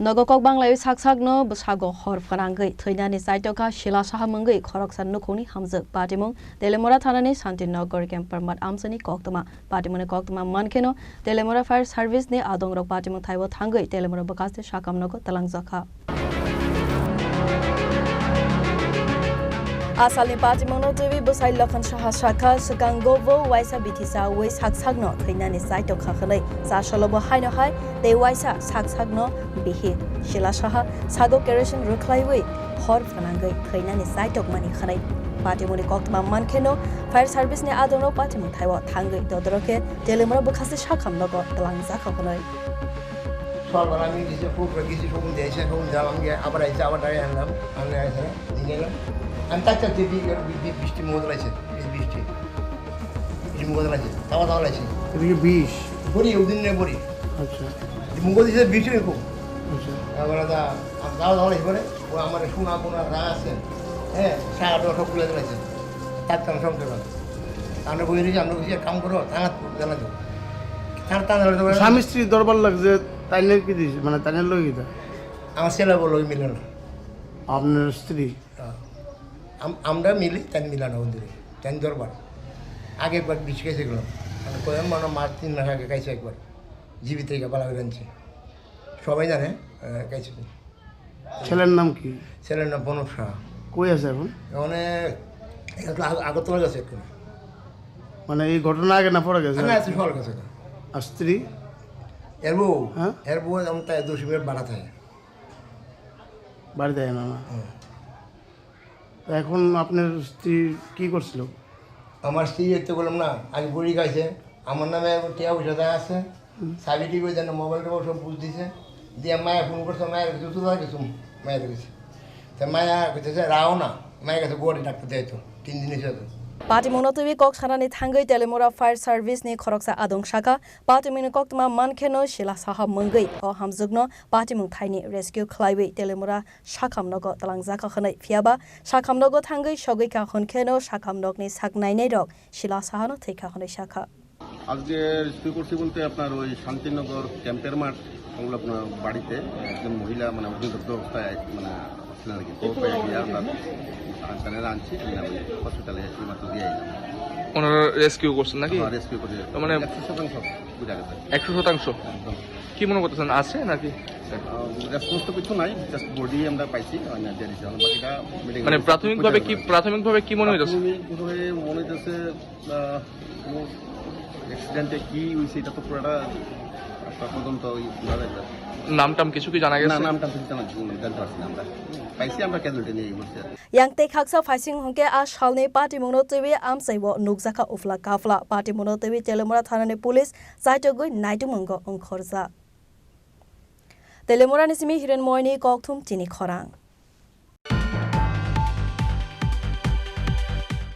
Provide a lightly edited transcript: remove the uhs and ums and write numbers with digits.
Nogo Kokbanglaiwi Saksak no Bwsago Hor Phunangwi Thwinani Chaitokha Shila Saha Mwngwi Khoroksa Nukhungni Hamjwk Patimwng Teliamura Thanani Santinagar camper mat Amchaini Koktwma Patimwng Koktwma Mankheno Teliamura fire service ni Adongrok Patimwng Thaio Thangwi Teliamura Bwkhaste Sakham Nogo Twlangjakha Asalni Patimwng no TV Bwsago Saha Shakha Sukangovo Waisa Bitisa Wei Saksak no Thwinani Chaitokha Khanai Sasholobo Haino Hai They Waisa Saksak no Bihi Shila Saha Sago Kerosene Ruklaiwi Hor Phunangwi Thwinani Chaitokha Khanai Patimwng Koktwma Mankheno fire service ni Adongrok Patimwng Thaio Thangwi Adongrok Teliamura Bwkhaste Sakham Nogo Twlangjakha Khanai Solvarami dise pupra kisi sokun desa sokun jalan ge abar aja abar dari anam ane aja dinela antak tak jadi bisti modal aja bisti ini modal aja tawa aja ini bis bori udin ne bori acha di munggo dise bisti ko acha abar ada tawa aja bore o amar suna kuna rasa saya ada sok kuliah aja tak kan sok dulu ane boi ni jamno kisi kam karo tangat jalan tu tangan স্বামী স্ত্রী দরবার লাগছে তাইলে কি this মানে তাইলে লই গিতা আমার ছেলে বলো মিলন আপনার স্ত্রী আমরা মিলি তাই মিলানো ওদের তাই দরবার আগে একবার বিষ খেয়েছে গেলাম কোয়েম মানে মাস 3 মাস আগে খাইছে একবার জীবিত থেকে পালা বেরানছে সবাই জানে খাইছে ছেলের নাম কি ছেলের নাম বনসা কই আছে এখন মানে আগরতলা গেছে এখন মানে এই ঘটনা আগে না পরে গেছে না আছে সর গেছে আর স্ত্রী এর বউ আমি তাই 2 মিনিট বাড়া থাকে বাড়ি যায় না এখন আপনার স্ত্রী কি করছিল আমার স্ত্রী দেখতে বললাম না আগে বড়ি খাইছে আমার নামে টিয়া পয়সা আছে সাবি টিভি যেন মোবাইল টোবাইল সব বুঝ দিছে দিয়ে মায়া ফোন করছে মায়ের কাছে তো গেছো মায়ের কাছে তা মায়া কইতেছে রাও না মায়ের কাছে বড়ি ডাক্তার যাইতো 3 দিন এসে Patimwng no TV Koksanani Thangwi Teliamura fire service ni Khoroksa Adongrok Patimwng Koktwma Mankheno Shila Saha Mwngwi Hamjwk no Patimwng Thaini rescue Klaiwi Teliamura Sakham Nogo Twlangjakha Khanai Phiaba Sakham Nogo Thangwi Sogika Khonkheno Sakham Nogni Saknainai rok Shila Saha no Theikha Khanai Shakha আজকে rescue করছি বলতে আপনার ওই শান্তিনগর ক্যাম্পের মাঠ সংলগ্ন বাড়িতে একজন মহিলা মানে অগ্নিদগ্ধ অবস্থায় মানে ছিলেন আর কি কোপায় গিয়ে আমরা হাসপাতালে আনছি হসপিটালে মাত্র দিয়ে ওনারা রেস্কিউ করছেন নাকি রেস্কিউ করে মানে 100% বুঝা গেছে 100% কি মনে করতেছেন আছে নাকি রেসপন্স তো কিছু নাই জাস্ট বডি আমরা পাইছি বাকিটা মানে প্রাথমিকভাবে কি মনে হইতেছে মনে হইতেছে অ্যাক্সিডেন্টে কি হয়েছে এটা তো পুরোটা তদন্ত নামটাম কিছু কি জানা গেছে নামটা কিছু জানতে পারছি না আমরা পাইছি আমরা ক্যাজুয়ালিটি নিয়ে বলছি Yang te khaksa faising hongke a shalne Patimwng no TV amsaibo nukjakha ufla kafla Patimwng no TV Teliamura Thanani police Chaitokha Naitumunggo ongkhorja Teliamura ni simi hiren moini Koktwma Chini Khorang